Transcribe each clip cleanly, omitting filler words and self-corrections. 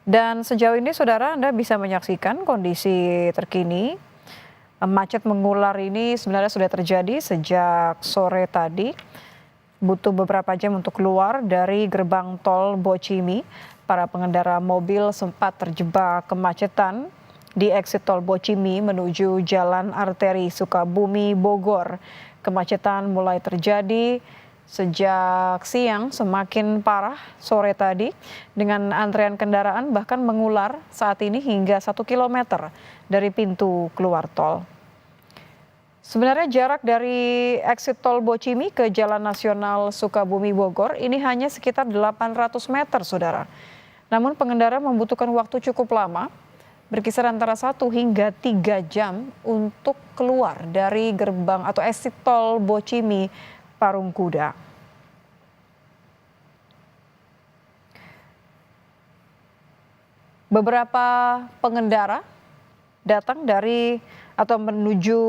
Dan sejauh ini saudara Anda bisa menyaksikan kondisi terkini. Macet mengular ini sebenarnya sudah terjadi sejak sore tadi. Butuh beberapa jam untuk keluar dari gerbang tol Bocimi. Para pengendara mobil sempat terjebak kemacetan di eksit tol Bocimi menuju Jalan Arteri Sukabumi Bogor. Kemacetan mulai terjadi sejak siang, semakin parah sore tadi dengan antrean kendaraan bahkan mengular saat ini hingga 1 kilometer dari pintu keluar tol. Sebenarnya jarak dari eksit tol Bocimi ke Jalan Nasional Sukabumi Bogor ini hanya sekitar 800 meter, saudara. Namun pengendara membutuhkan waktu cukup lama, berkisar antara 1 hingga 3 jam untuk keluar dari gerbang atau eksit tol Bocimi Parungkuda. Beberapa pengendara datang dari atau menuju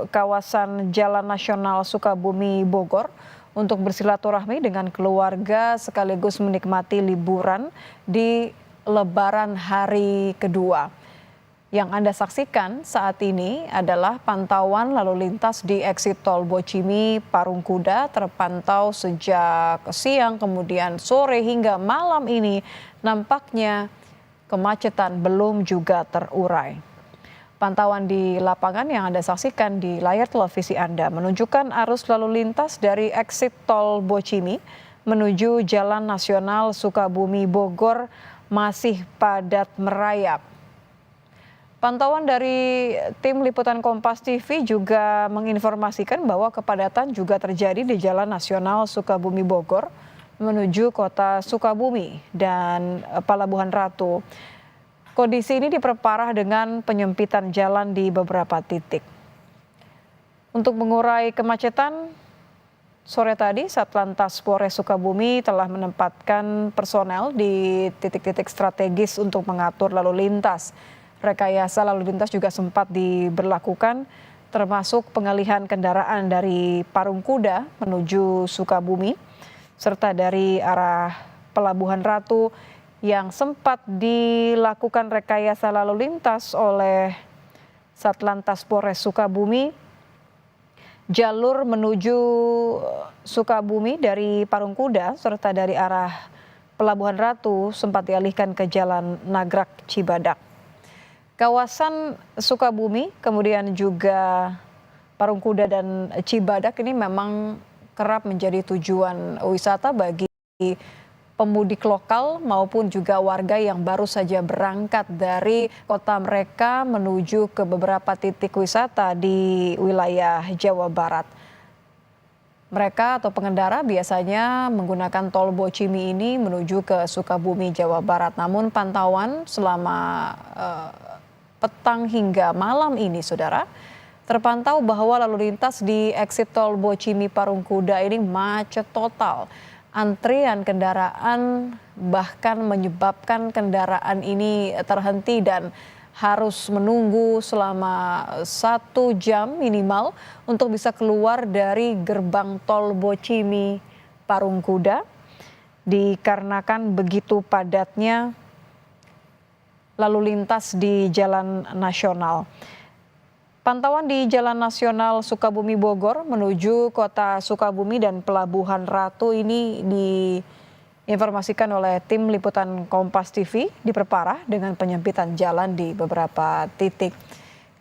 kawasan Jalan Nasional Sukabumi Bogor untuk bersilaturahmi dengan keluarga sekaligus menikmati liburan di Lebaran hari kedua. Yang Anda saksikan saat ini adalah pantauan lalu lintas di eksit tol Bocimi Parungkuda terpantau sejak siang kemudian sore hingga malam ini nampaknya kemacetan belum juga terurai. Pantauan di lapangan yang Anda saksikan di layar televisi Anda menunjukkan arus lalu lintas dari eksit tol Bocimi menuju Jalan Nasional Sukabumi Bogor masih padat merayap. Pantauan dari tim liputan Kompas TV juga menginformasikan bahwa kepadatan juga terjadi di Jalan Nasional Sukabumi Bogor menuju kota Sukabumi dan Pelabuhan Ratu. Kondisi ini diperparah dengan penyempitan jalan di beberapa titik. Untuk mengurai kemacetan, sore tadi Satlantas Polres Sukabumi telah menempatkan personel di titik-titik strategis untuk mengatur lalu lintas. Rekayasa lalu lintas juga sempat diberlakukan, termasuk pengalihan kendaraan dari Parungkuda menuju Sukabumi, serta dari arah Pelabuhan Ratu yang sempat dilakukan rekayasa lalu lintas oleh Satlantas Polres Sukabumi. Jalur menuju Sukabumi dari Parungkuda serta dari arah Pelabuhan Ratu sempat dialihkan ke Jalan Nagrag Cibadak. Kawasan Sukabumi kemudian juga Parungkuda dan Cibadak ini memang kerap menjadi tujuan wisata bagi pemudik lokal maupun juga warga yang baru saja berangkat dari kota mereka menuju ke beberapa titik wisata di wilayah Jawa Barat. Mereka atau pengendara biasanya menggunakan tol Bocimi ini menuju ke Sukabumi, Jawa Barat. Namun pantauan selama petang hingga malam ini, saudara, terpantau bahwa lalu lintas di eksit tol Bocimi Parungkuda ini macet total. Antrian kendaraan bahkan menyebabkan kendaraan ini terhenti dan harus menunggu selama 1 jam minimal untuk bisa keluar dari gerbang tol Bocimi Parungkuda dikarenakan begitu padatnya lalu lintas di Jalan Nasional. Pantauan di Jalan Nasional Sukabumi Bogor menuju kota Sukabumi dan Pelabuhan Ratu ini diinformasikan oleh tim liputan Kompas TV diperparah dengan penyempitan jalan di beberapa titik.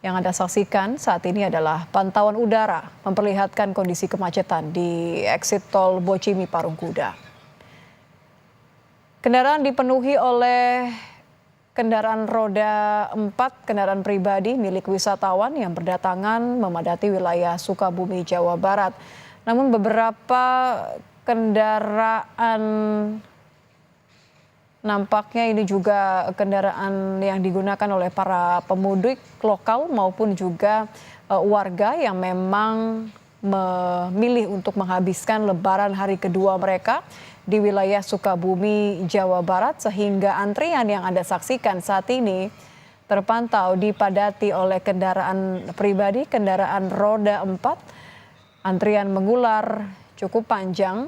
Yang Anda saksikan saat ini adalah pantauan udara memperlihatkan kondisi kemacetan di eksit tol Bocimi Parungkuda. Kendaraan dipenuhi oleh kendaraan roda 4, kendaraan pribadi milik wisatawan yang berdatangan memadati wilayah Sukabumi, Jawa Barat. Namun beberapa kendaraan nampaknya ini juga kendaraan yang digunakan oleh para pemudik lokal maupun juga warga yang memang memilih untuk menghabiskan Lebaran hari kedua mereka di wilayah Sukabumi, Jawa Barat, sehingga antrian yang Anda saksikan saat ini terpantau dipadati oleh kendaraan pribadi, kendaraan roda 4. Antrian mengular cukup panjang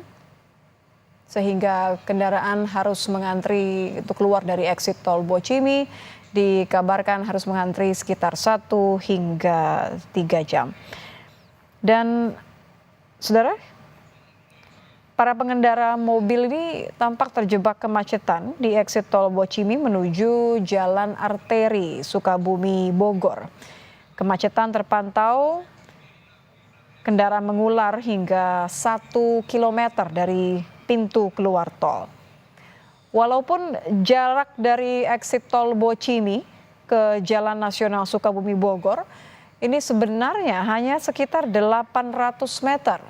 sehingga kendaraan harus mengantri untuk keluar dari exit tol Bocimi, dikabarkan harus mengantri sekitar 1 hingga 3 jam. Dan saudara, para pengendara mobil ini tampak terjebak kemacetan di exit tol Bocimi menuju Jalan Arteri Sukabumi Bogor. Kemacetan terpantau kendaraan mengular hingga 1 kilometer dari pintu keluar tol. Walaupun jarak dari exit tol Bocimi ke Jalan Nasional Sukabumi Bogor ini sebenarnya hanya sekitar 800 meter.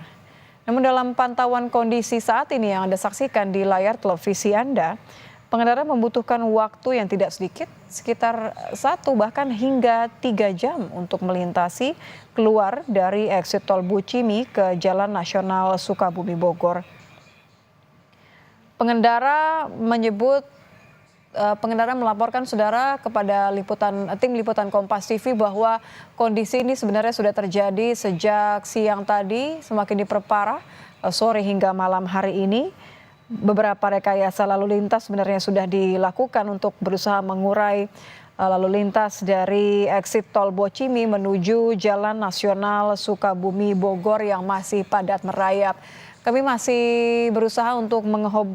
Namun dalam pantauan kondisi saat ini yang Anda saksikan di layar televisi Anda, pengendara membutuhkan waktu yang tidak sedikit, sekitar 1 bahkan hingga 3 jam untuk melintasi keluar dari exit tol Bocimi ke Jalan Nasional Sukabumi Bogor. Pengendara melaporkan saudara kepada tim liputan Kompas TV bahwa kondisi ini sebenarnya sudah terjadi sejak siang tadi, semakin diperparah sore hingga malam hari ini. Beberapa rekayasa lalu lintas sebenarnya sudah dilakukan untuk berusaha mengurai lalu lintas dari exit tol Bocimi menuju Jalan Nasional Sukabumi Bogor yang masih padat merayap. Kami masih berusaha untuk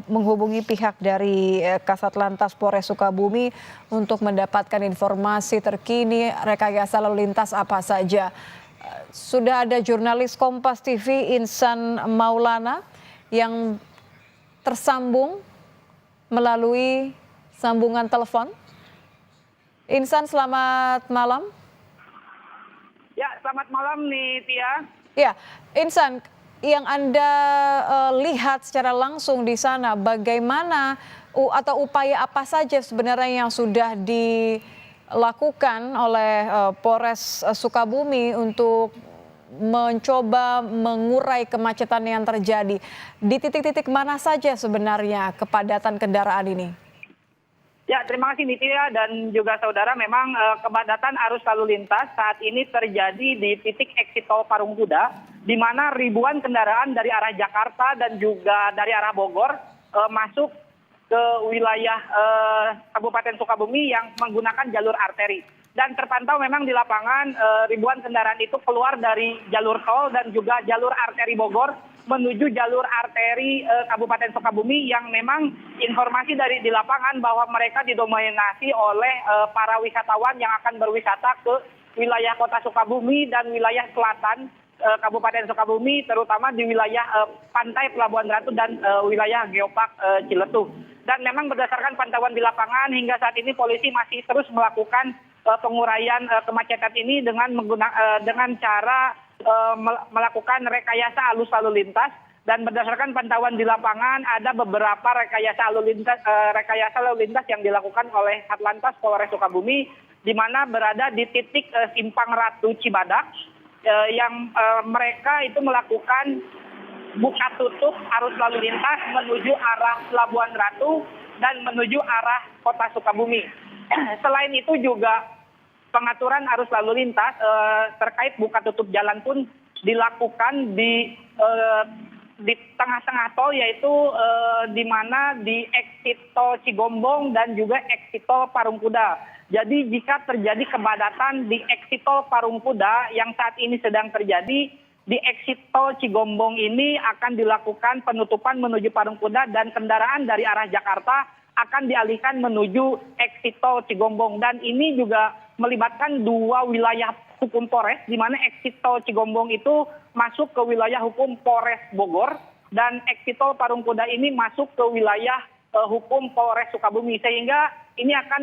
menghubungi pihak dari Kasatlantas Polres Sukabumi untuk mendapatkan informasi terkini rekayasa lalu lintas apa saja. Sudah ada jurnalis Kompas TV Insan Maulana yang tersambung melalui sambungan telepon. Insan, selamat malam. Ya, selamat malam nih Tia. Ya, Insan, yang Anda lihat secara langsung di sana, bagaimana atau upaya apa saja sebenarnya yang sudah dilakukan oleh Polres Sukabumi untuk mencoba mengurai kemacetan yang terjadi? Di titik-titik mana saja sebenarnya kepadatan kendaraan ini? Ya, terima kasih Nitya dan juga saudara. Memang kepadatan arus lalu lintas saat ini terjadi di titik exit tol Parung Kuda, di mana ribuan kendaraan dari arah Jakarta dan juga dari arah Bogor masuk ke wilayah Kabupaten Sukabumi yang menggunakan jalur arteri. Dan terpantau memang di lapangan ribuan kendaraan itu keluar dari jalur tol dan juga jalur arteri Bogor menuju jalur arteri Kabupaten Sukabumi, yang memang informasi dari di lapangan bahwa mereka didominasi oleh para wisatawan yang akan berwisata ke wilayah kota Sukabumi dan wilayah selatan Kabupaten Sukabumi, terutama di wilayah pantai Pelabuhan Ratu dan wilayah Geopark Ciletuh. Dan memang berdasarkan pantauan di lapangan hingga saat ini polisi masih terus melakukan penguraian kemacetan ini dengan cara melakukan rekayasa arus lalu lintas. Dan berdasarkan pantauan di lapangan ada beberapa rekayasa lalu lintas yang dilakukan oleh Satlantas Polres Sukabumi, di mana berada di titik Simpang Ratu Cibadak, yang mereka itu melakukan buka tutup arus lalu lintas menuju arah Pelabuhan Ratu dan menuju arah kota Sukabumi. Selain itu juga pengaturan arus lalu lintas terkait buka tutup jalan pun dilakukan di tengah-tengah tol, yaitu di mana di exit tol Cigombong dan juga exit tol Parung Kuda. Jadi jika terjadi kepadatan di exit tol Parung Kuda yang saat ini sedang terjadi, di exit tol Cigombong ini akan dilakukan penutupan menuju Parung Kuda dan kendaraan dari arah Jakarta akan dialihkan menuju exit tol Cigombong. Dan ini juga melibatkan dua wilayah hukum Polres, di mana exit tol Cigombong itu masuk ke wilayah hukum Polres Bogor dan exit tol Parung Kuda ini masuk ke wilayah hukum Polres Sukabumi, sehingga ini akan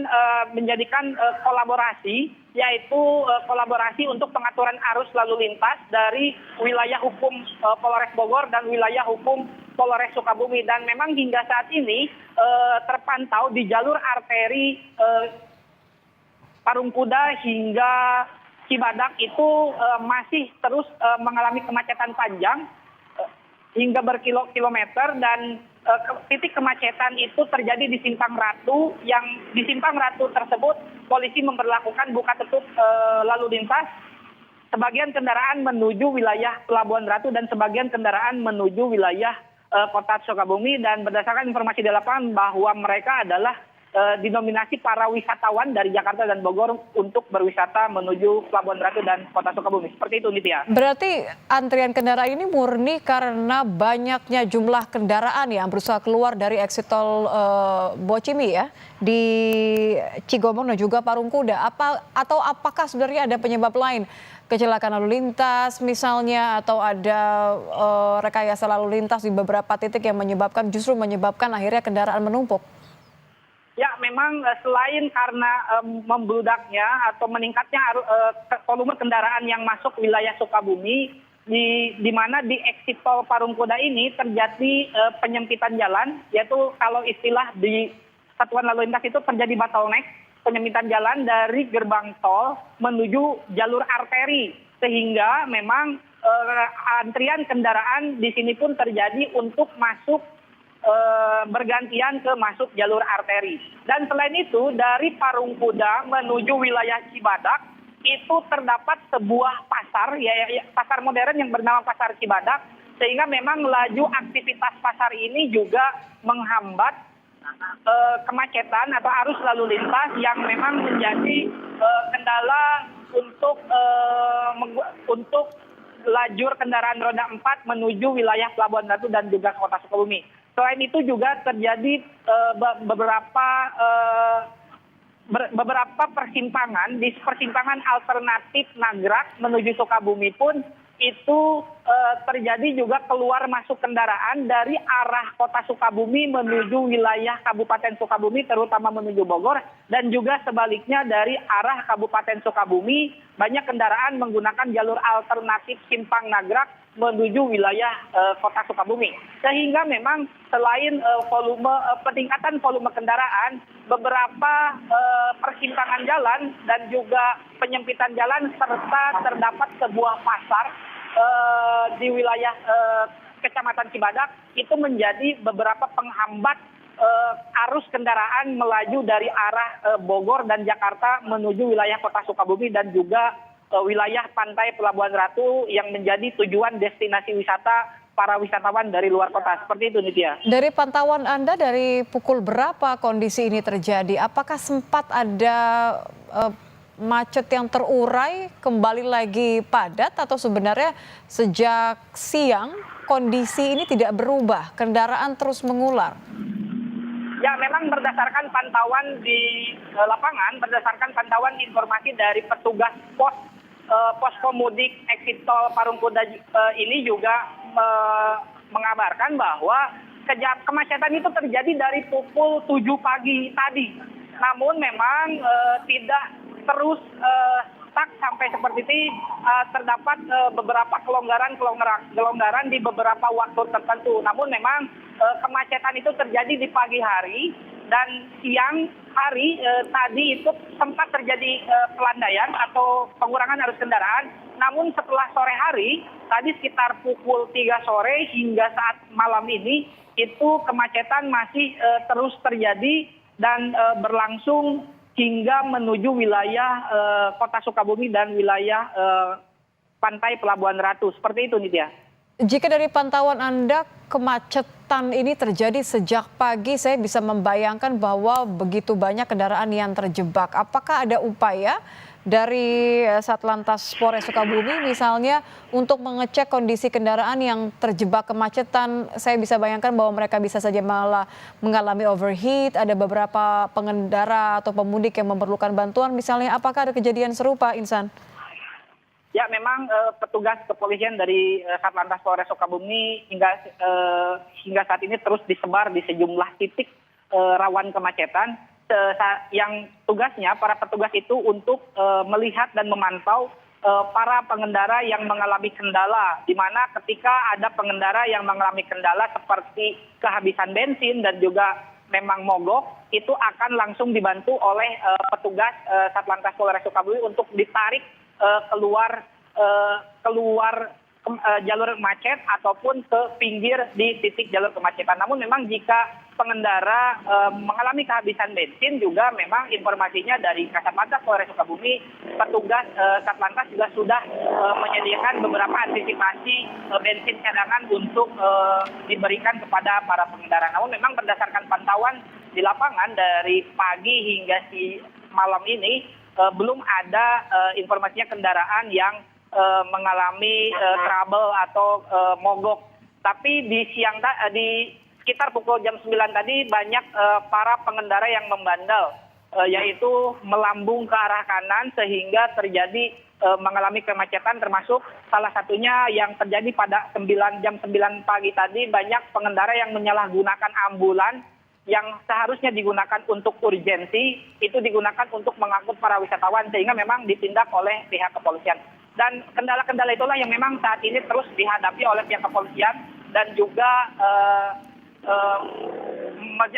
menjadikan kolaborasi, yaitu kolaborasi untuk pengaturan arus lalu lintas dari wilayah hukum Polres Bogor dan wilayah hukum Polres Sukabumi. Dan memang hingga saat ini terpantau di jalur arteri Parung Kuda hingga Cibadak itu masih terus mengalami kemacetan panjang hingga berkilo-kilometer. Dan titik kemacetan itu terjadi di Simpang Ratu, yang di Simpang Ratu tersebut polisi memperlakukan buka tutup lalu lintas. Sebagian kendaraan menuju wilayah Pelabuhan Ratu dan sebagian kendaraan menuju wilayah Kota Sukabumi, dan berdasarkan informasi di lapangan bahwa mereka adalah dinominasi para wisatawan dari Jakarta dan Bogor untuk berwisata menuju Pelabuhan Ratu dan Kota Sukabumi. Seperti itu, Nitya. Berarti antrian kendaraan ini murni karena banyaknya jumlah kendaraan yang berusaha keluar dari exit tol Bocimi ya di Cigomong dan juga Parungkuda. Atau apakah sebenarnya ada penyebab lain? Kecelakaan lalu lintas misalnya, atau ada rekayasa lalu lintas di beberapa titik yang justru menyebabkan akhirnya kendaraan menumpuk? Ya, memang selain karena membludaknya atau meningkatnya volume kendaraan yang masuk wilayah Sukabumi, di mana di exit tol Parungkuda ini terjadi penyempitan jalan, yaitu kalau istilah di Satuan Lalu Lintas itu terjadi bottleneck, penyempitan jalan dari gerbang tol menuju jalur arteri, sehingga memang antrian kendaraan di sini pun terjadi untuk masuk bergantian ke masuk jalur arteri. Dan selain itu dari Parungkuda menuju wilayah Cibadak itu terdapat sebuah pasar, pasar modern yang bernama Pasar Cibadak, sehingga memang laju aktivitas pasar ini juga menghambat kemacetan atau arus lalu lintas yang memang menjadi kendala untuk lajur kendaraan roda 4 menuju wilayah Pelabuhan Ratu dan juga Kota Sukabumi. Selain itu juga terjadi beberapa persimpangan, di persimpangan alternatif Nagrak menuju Sukabumi pun itu terjadi juga keluar masuk kendaraan dari arah Kota Sukabumi menuju wilayah Kabupaten Sukabumi, terutama menuju Bogor, dan juga sebaliknya dari arah Kabupaten Sukabumi banyak kendaraan menggunakan jalur alternatif Simpang Nagrak menuju wilayah Kota Sukabumi. Sehingga memang selain peningkatan volume kendaraan, beberapa persimpangan jalan dan juga penyempitan jalan serta terdapat sebuah pasar di wilayah Kecamatan Cibadak itu menjadi beberapa penghambat arus kendaraan melaju dari arah Bogor dan Jakarta menuju wilayah Kota Sukabumi dan juga wilayah pantai Pelabuhan Ratu yang menjadi tujuan destinasi wisata para wisatawan dari luar kota. Seperti itu, Nitya. Dari pantauan Anda, dari pukul berapa kondisi ini terjadi? Apakah sempat ada macet yang terurai, kembali lagi padat, atau sebenarnya sejak siang kondisi ini tidak berubah, kendaraan terus mengular? Ya, memang berdasarkan pantauan di lapangan, berdasarkan pantauan informasi dari petugas poskomudik exit tol Parungkuda ini juga mengabarkan bahwa kemacetan itu terjadi dari pukul 7 pagi tadi. Namun memang tidak terus stuck sampai seperti ini, terdapat beberapa kelonggaran di beberapa waktu tertentu. Namun memang kemacetan itu terjadi di pagi hari dan siang hari tadi itu sempat terjadi pelandaian atau pengurangan arus kendaraan. Namun setelah sore hari, tadi sekitar pukul 3 sore hingga saat malam ini, itu kemacetan masih terus terjadi dan berlangsung hingga menuju wilayah Kota Sukabumi dan wilayah pantai Pelabuhan Ratu. Seperti itu, Nitya. Jika dari pantauan Anda kemacetan ini terjadi sejak pagi, saya bisa membayangkan bahwa begitu banyak kendaraan yang terjebak. Apakah ada upaya dari Satlantas Polres Sukabumi misalnya untuk mengecek kondisi kendaraan yang terjebak kemacetan? Saya bisa bayangkan bahwa mereka bisa saja malah mengalami overheat, ada beberapa pengendara atau pemudik yang memerlukan bantuan misalnya. Apakah ada kejadian serupa, Insan? Ya, memang petugas kepolisian dari Satlantas Polres Sukabumi hingga saat ini terus disebar di sejumlah titik rawan kemacetan. Yang tugasnya para petugas itu untuk melihat dan memantau para pengendara yang mengalami kendala, di mana ketika ada pengendara yang mengalami kendala seperti kehabisan bensin dan juga memang mogok, itu akan langsung dibantu oleh petugas Satlantas Polres Sukabumi untuk ditarik keluar jalur macet ataupun ke pinggir di titik jalur kemacetan. Namun memang jika pengendara mengalami kehabisan bensin juga memang informasinya dari Kasatlantas Polres Sukabumi, petugas Satlantas juga sudah menyediakan beberapa antisipasi bensin cadangan untuk diberikan kepada para pengendara. Namun memang berdasarkan pantauan di lapangan dari pagi hingga malam ini belum ada informasinya kendaraan yang mengalami trouble atau mogok. Tapi di sekitar pukul jam 9 tadi banyak para pengendara yang membandel, yaitu melambung ke arah kanan sehingga terjadi mengalami kemacetan, termasuk salah satunya yang terjadi pada jam 9 pagi tadi, banyak pengendara yang menyalahgunakan ambulan yang seharusnya digunakan untuk urgensi, itu digunakan untuk mengangkut para wisatawan sehingga memang ditindak oleh pihak kepolisian. Dan kendala-kendala itulah yang memang saat ini terus dihadapi oleh pihak kepolisian dan juga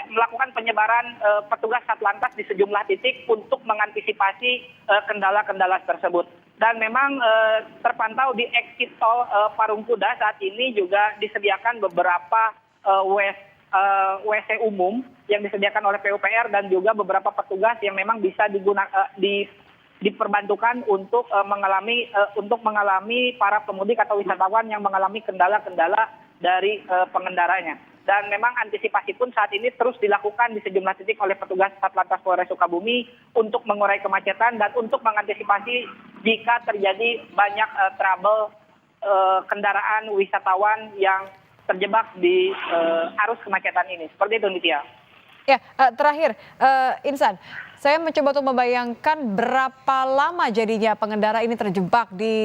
melakukan penyebaran petugas Satlantas di sejumlah titik untuk mengantisipasi kendala-kendala tersebut. Dan memang terpantau di exit tol Parungkuda saat ini juga disediakan beberapa WC umum yang disediakan oleh PUPR dan juga beberapa petugas yang memang bisa diperbantukan untuk mengalami para pemudik atau wisatawan yang mengalami kendala-kendala dari pengendaranya. Dan memang antisipasi pun saat ini terus dilakukan di sejumlah titik oleh petugas Satlantas Polres Sukabumi untuk mengurai kemacetan dan untuk mengantisipasi jika terjadi banyak trouble kendaraan wisatawan yang terjebak di arus kemacetan ini. Seperti itu, Nitya. Ya, terakhir, Insan, saya mencoba untuk membayangkan berapa lama jadinya pengendara ini terjebak di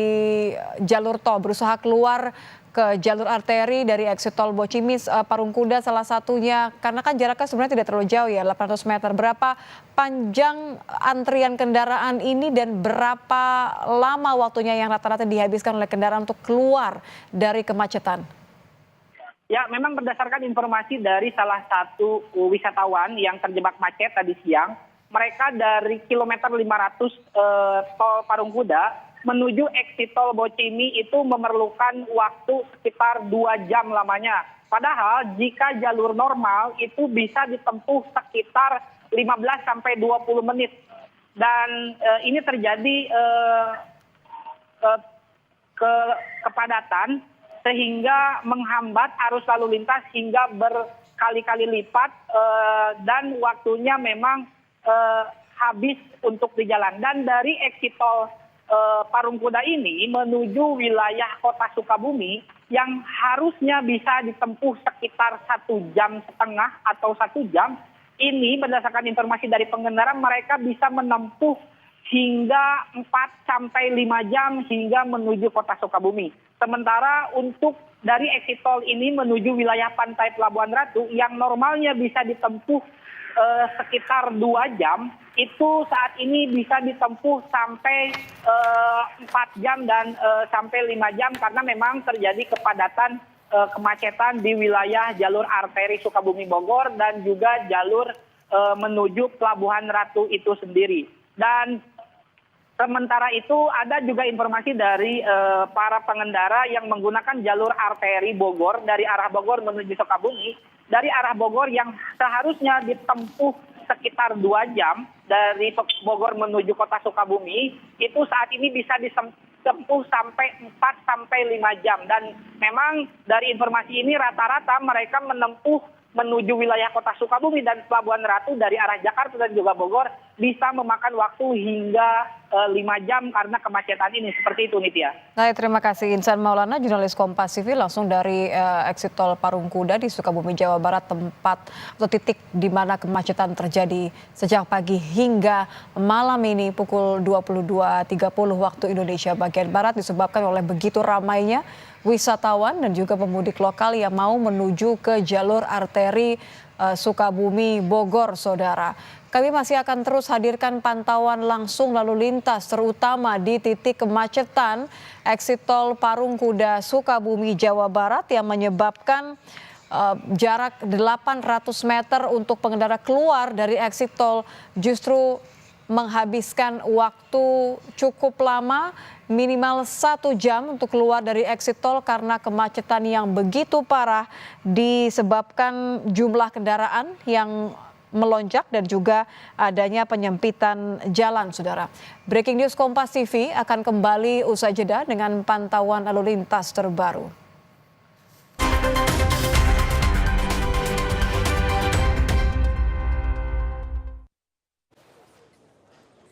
jalur tol, berusaha keluar ke jalur arteri dari exit tol Bocimis, Parungkuda salah satunya, karena kan jaraknya sebenarnya tidak terlalu jauh ya, 800 meter. Berapa panjang antrian kendaraan ini dan berapa lama waktunya yang rata-rata dihabiskan oleh kendaraan untuk keluar dari kemacetan? Ya, memang berdasarkan informasi dari salah satu wisatawan yang terjebak macet tadi siang, mereka dari kilometer 500 tol Parungkuda menuju exit tol Bocimi itu memerlukan waktu sekitar 2 jam lamanya. Padahal jika jalur normal itu bisa ditempuh sekitar 15 sampai 20 menit. Dan ini terjadi kepadatan sehingga menghambat arus lalu lintas hingga berkali-kali lipat dan waktunya memang habis untuk di jalan. Dan dari exit tol Parungkuda ini menuju wilayah kota Sukabumi yang harusnya bisa ditempuh sekitar 1,5 jam atau 1 jam, ini berdasarkan informasi dari pengendara mereka bisa menempuh hingga 4 sampai 5 jam hingga menuju kota Sukabumi. Sementara untuk dari exit tol ini menuju wilayah pantai Pelabuhan Ratu yang normalnya bisa ditempuh sekitar 2 jam, itu saat ini bisa ditempuh sampai 4 jam dan sampai 5 jam karena memang terjadi kepadatan kemacetan di wilayah jalur arteri Sukabumi Bogor dan juga jalur menuju Pelabuhan Ratu itu sendiri. Dan sementara itu ada juga informasi dari para pengendara yang menggunakan jalur arteri Bogor dari arah Bogor menuju Sukabumi. Dari arah Bogor yang seharusnya ditempuh sekitar 2 jam dari Bogor menuju kota Sukabumi, itu saat ini bisa ditempuh sampai 4 sampai 5 jam. Dan memang dari informasi ini rata-rata mereka menuju wilayah kota Sukabumi dan Pelabuhan Ratu dari arah Jakarta dan juga Bogor bisa memakan waktu hingga 5 jam karena kemacetan ini. Seperti itu, Nitya. Nah, terima kasih Insan Maulana, jurnalis Kompas TV langsung dari exit tol Parungkuda di Sukabumi, Jawa Barat, tempat atau titik di mana kemacetan terjadi sejak pagi hingga malam ini pukul 22.30 waktu Indonesia bagian Barat disebabkan oleh begitu ramainya wisatawan dan juga pemudik lokal yang mau menuju ke jalur arteri Sukabumi Bogor, saudara. Kami masih akan terus hadirkan pantauan langsung lalu lintas terutama di titik kemacetan exit tol Parungkuda Sukabumi Jawa Barat yang menyebabkan jarak 800 meter untuk pengendara keluar dari exit tol justru menghabiskan waktu cukup lama, minimal 1 jam untuk keluar dari exit tol karena kemacetan yang begitu parah disebabkan jumlah kendaraan yang melonjak dan juga adanya penyempitan jalan, Saudara. Breaking News Kompas TV akan kembali usai jeda dengan pantauan lalu lintas terbaru.